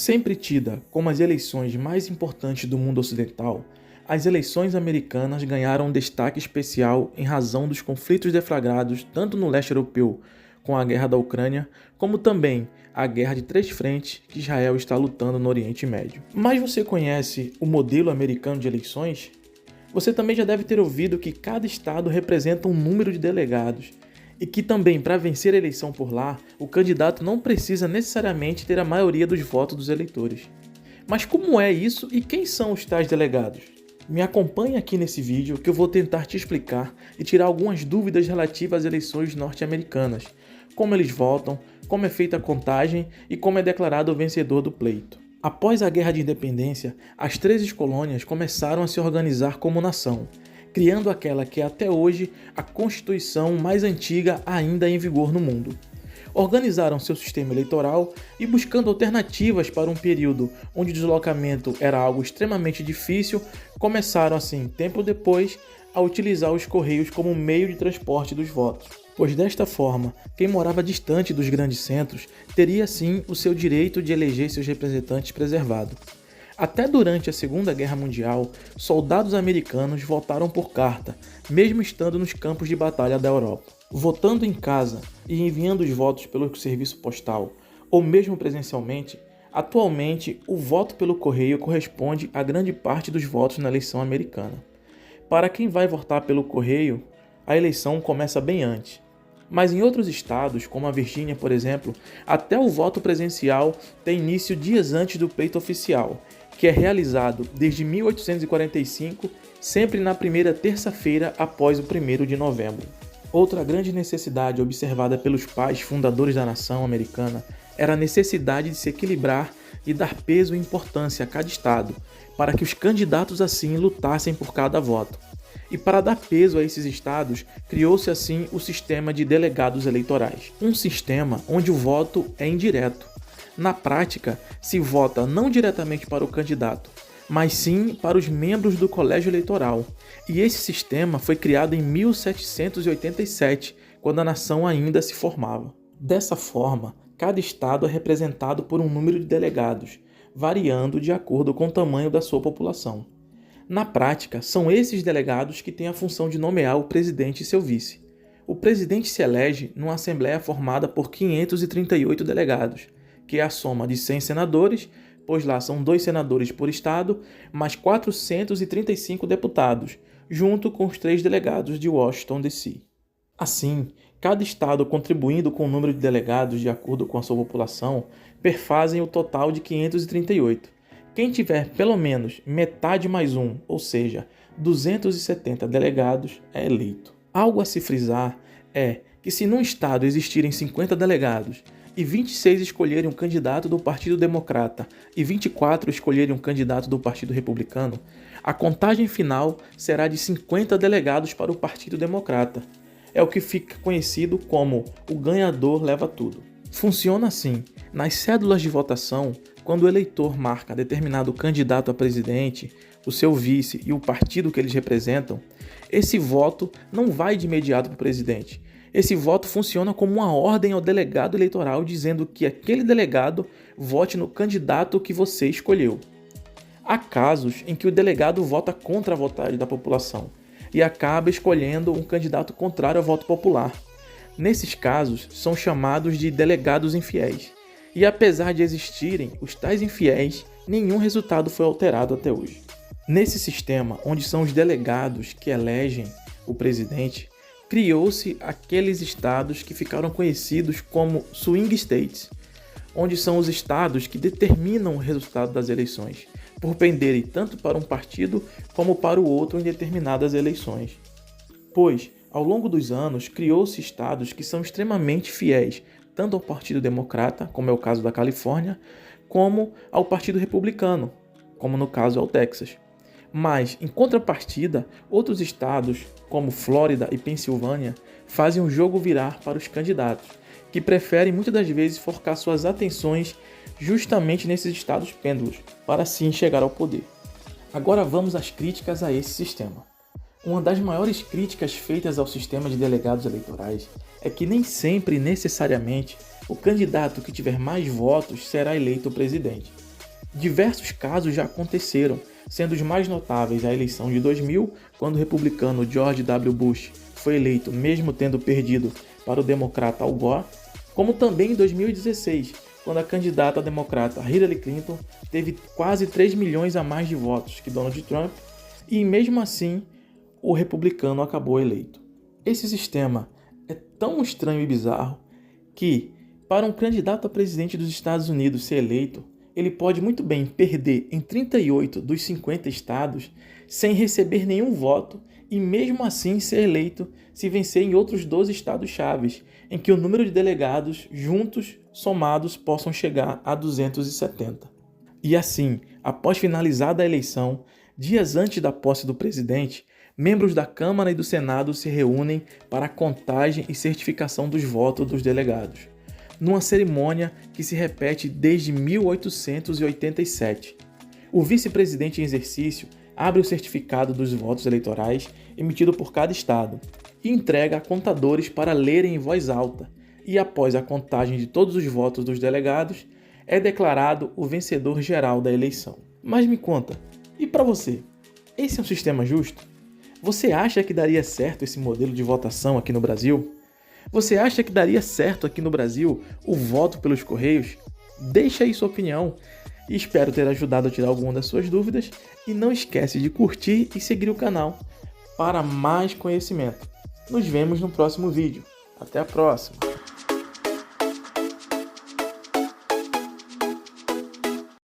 Sempre tida como as eleições mais importantes do mundo ocidental, as eleições americanas ganharam um destaque especial em razão dos conflitos deflagrados tanto no leste europeu, com a guerra da Ucrânia, como também a guerra de três frentes que Israel está lutando no Oriente Médio. Mas você conhece o modelo americano de eleições? Você também já deve ter ouvido que cada estado representa um número de delegados, e que também, para vencer a eleição por lá, o candidato não precisa necessariamente ter a maioria dos votos dos eleitores. Mas como é isso e quem são os tais delegados? Me acompanhe aqui nesse vídeo que eu vou tentar te explicar e tirar algumas dúvidas relativas às eleições norte-americanas, como eles votam, como é feita a contagem e como é declarado o vencedor do pleito. Após a Guerra de Independência, as 13 colônias começaram a se organizar como nação, criando aquela que é até hoje a Constituição mais antiga ainda em vigor no mundo. Organizaram seu sistema eleitoral e buscando alternativas para um período onde o deslocamento era algo extremamente difícil, começaram assim, tempo depois, a utilizar os correios como meio de transporte dos votos. Pois desta forma, quem morava distante dos grandes centros teria sim o seu direito de eleger seus representantes preservado. Até durante a Segunda Guerra Mundial, soldados americanos votaram por carta, mesmo estando nos campos de batalha da Europa. Votando em casa e enviando os votos pelo serviço postal, ou mesmo presencialmente, atualmente o voto pelo correio corresponde a grande parte dos votos na eleição americana. Para quem vai votar pelo correio, a eleição começa bem antes. Mas em outros estados, como a Virgínia, por exemplo, até o voto presencial tem início dias antes do pleito oficial, que é realizado desde 1845, sempre na primeira terça-feira após o 1º de novembro. Outra grande necessidade observada pelos pais fundadores da nação americana era a necessidade de se equilibrar e dar peso e importância a cada estado, para que os candidatos assim lutassem por cada voto. E para dar peso a esses estados, criou-se assim o sistema de delegados eleitorais, um sistema onde o voto é indireto. Na prática, se vota não diretamente para o candidato, mas sim para os membros do colégio eleitoral. E esse sistema foi criado em 1787, quando a nação ainda se formava. Dessa forma, cada estado é representado por um número de delegados, variando de acordo com o tamanho da sua população. Na prática, são esses delegados que têm a função de nomear o presidente e seu vice. O presidente se elege numa assembleia formada por 538 delegados, que é a soma de 100 senadores, pois lá são 2 senadores por estado, mais 435 deputados, junto com os 3 delegados de Washington, D.C. Assim, cada estado contribuindo com o número de delegados de acordo com a sua população, perfazem o total de 538. Quem tiver pelo menos metade mais um, ou seja, 270 delegados, é eleito. Algo a se frisar é que se num estado existirem 50 delegados e 26 escolherem um candidato do Partido Democrata e 24 escolherem um candidato do Partido Republicano, a contagem final será de 50 delegados para o Partido Democrata. É o que fica conhecido como o ganhador leva tudo. Funciona assim: nas cédulas de votação, quando o eleitor marca determinado candidato a presidente, o seu vice e o partido que eles representam, esse voto não vai de imediato para o presidente. Esse voto funciona como uma ordem ao delegado eleitoral dizendo que aquele delegado vote no candidato que você escolheu. Há casos em que o delegado vota contra a vontade da população e acaba escolhendo um candidato contrário ao voto popular. Nesses casos, são chamados de delegados infiéis. E apesar de existirem os tais infiéis, nenhum resultado foi alterado até hoje. Nesse sistema, onde são os delegados que elegem o presidente, criou-se aqueles estados que ficaram conhecidos como swing states, onde são os estados que determinam o resultado das eleições, por penderem tanto para um partido como para o outro em determinadas eleições. Pois, ao longo dos anos, criou-se estados que são extremamente fiéis, tanto ao Partido Democrata, como é o caso da Califórnia, como ao Partido Republicano, como no caso é o Texas. Mas, em contrapartida, outros estados, como Flórida e Pensilvânia, fazem o jogo virar para os candidatos, que preferem muitas das vezes focar suas atenções justamente nesses estados pêndulos, para assim chegar ao poder. Agora vamos às críticas a esse sistema. Uma das maiores críticas feitas ao sistema de delegados eleitorais é que nem sempre, necessariamente, o candidato que tiver mais votos será eleito presidente. Diversos casos já aconteceram, sendo os mais notáveis a eleição de 2000, quando o republicano George W. Bush foi eleito mesmo tendo perdido para o democrata Al Gore, como também em 2016, quando a candidata democrata Hillary Clinton teve quase 3 milhões a mais de votos que Donald Trump, e mesmo assim o republicano acabou eleito. Esse sistema é tão estranho e bizarro que, para um candidato a presidente dos Estados Unidos ser eleito, ele pode muito bem perder em 38 dos 50 estados sem receber nenhum voto e mesmo assim ser eleito se vencer em outros 12 estados-chaves, em que o número de delegados juntos, somados, possam chegar a 270. E assim, após finalizada a eleição, dias antes da posse do presidente, membros da Câmara e do Senado se reúnem para a contagem e certificação dos votos dos delegados, numa cerimônia que se repete desde 1887. O vice-presidente em exercício abre o certificado dos votos eleitorais emitido por cada estado e entrega a contadores para lerem em voz alta, e após a contagem de todos os votos dos delegados, é declarado o vencedor geral da eleição. Mas me conta, e para você, esse é um sistema justo? Você acha que daria certo esse modelo de votação aqui no Brasil? Você acha que daria certo aqui no Brasil o voto pelos Correios? Deixa aí sua opinião e espero ter ajudado a tirar alguma das suas dúvidas, e não esquece de curtir e seguir o canal para mais conhecimento. Nos vemos no próximo vídeo. Até a próxima!